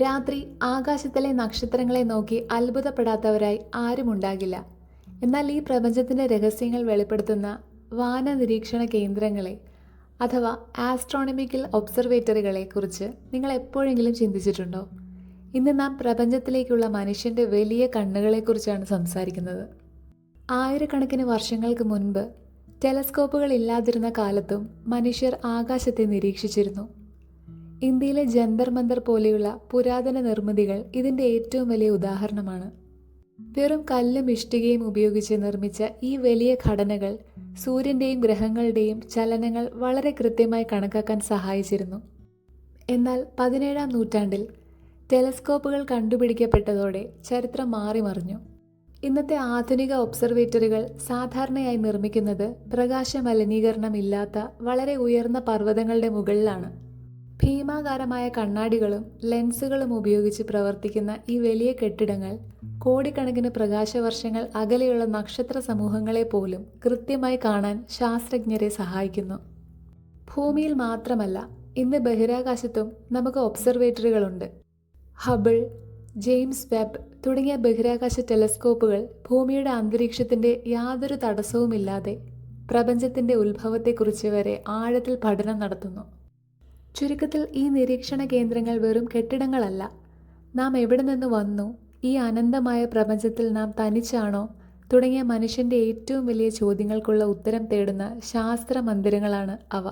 രാത്രി ആകാശത്തിലെ നക്ഷത്രങ്ങളെ നോക്കി അത്ഭുതപ്പെടാത്തവരായി ആരുമുണ്ടാകില്ല. എന്നാൽ ഈ പ്രപഞ്ചത്തിൻ്റെ രഹസ്യങ്ങൾ വെളിപ്പെടുത്തുന്ന വാനനിരീക്ഷണ കേന്ദ്രങ്ങളെ അഥവാ ആസ്ട്രോണമിക്കൽ ഒബ്സർവേറ്ററികളെ കുറിച്ച് നിങ്ങൾ എപ്പോഴെങ്കിലും ചിന്തിച്ചിട്ടുണ്ടോ? ഇന്ന് നാം പ്രപഞ്ചത്തിലേക്കുള്ള മനുഷ്യൻ്റെ വലിയ കണ്ണുകളെക്കുറിച്ചാണ് സംസാരിക്കുന്നത്. ആയിരക്കണക്കിന് വർഷങ്ങൾക്ക് മുൻപ് ടെലസ്കോപ്പുകൾ ഇല്ലാതിരുന്ന കാലത്തും മനുഷ്യർ ആകാശത്തെ നിരീക്ഷിച്ചിരുന്നു. ഇന്ത്യയിലെ ജന്തർ മന്തർ പോലെയുള്ള പുരാതന നിർമ്മിതികൾ ഇതിൻ്റെ ഏറ്റവും വലിയ ഉദാഹരണമാണ്. വെറും കല്ലും ഇഷ്ടികയും ഉപയോഗിച്ച് നിർമ്മിച്ച ഈ വലിയ ഘടനകൾ സൂര്യൻ്റെയും ഗ്രഹങ്ങളുടെയും ചലനങ്ങൾ വളരെ കൃത്യമായി കണക്കാക്കാൻ സഹായിച്ചിരുന്നു. എന്നാൽ 17-ാം നൂറ്റാണ്ടിൽ ടെലസ്കോപ്പുകൾ കണ്ടുപിടിക്കപ്പെട്ടതോടെ ചരിത്രം മാറിമറിഞ്ഞു. ഇന്നത്തെ ആധുനിക ഒബ്സർവേറ്ററികൾ സാധാരണയായി നിർമ്മിക്കുന്നത് പ്രകാശ മലിനീകരണം ഇല്ലാത്ത വളരെ ഉയർന്ന പർവ്വതങ്ങളുടെ മുകളിലാണ്. ഭീമാകാരമായ കണ്ണാടികളും ലെൻസുകളും ഉപയോഗിച്ച് പ്രവർത്തിക്കുന്ന ഈ വലിയ കെട്ടിടങ്ങൾ കോടിക്കണക്കിന് പ്രകാശവർഷങ്ങൾ അകലെയുള്ള നക്ഷത്ര സമൂഹങ്ങളെ പോലും കൃത്യമായി കാണാൻ ശാസ്ത്രജ്ഞരെ സഹായിക്കുന്നു. ഭൂമിയിൽ മാത്രമല്ല, ഇന്ന് ബഹിരാകാശത്തും നമുക്ക് ഒബ്സർവേറ്ററികളുണ്ട്. ഹബിൾ, ജെയിംസ് വെബ് തുടങ്ങിയ ബഹിരാകാശ ടെലസ്കോപ്പുകൾ ഭൂമിയുടെ അന്തരീക്ഷത്തിൻ്റെ യാതൊരു തടസ്സവുമില്ലാതെ പ്രപഞ്ചത്തിൻ്റെ ഉത്ഭവത്തെക്കുറിച്ച് വരെ ആഴത്തിൽ പഠനം നടത്തുന്നു. ചുരുക്കത്തിൽ, ഈ നിരീക്ഷണ കേന്ദ്രങ്ങൾ വെറും കെട്ടിടങ്ങളല്ല. നാം എവിടെ നിന്ന് വന്നു, ഈ അനന്തമായ പ്രപഞ്ചത്തിൽ നാം തനിച്ചാണോ തുടങ്ങിയ മനുഷ്യൻ്റെ ഏറ്റവും വലിയ ചോദ്യങ്ങൾക്കുള്ള ഉത്തരം തേടുന്ന ശാസ്ത്ര മന്ദിരങ്ങളാണ് അവ.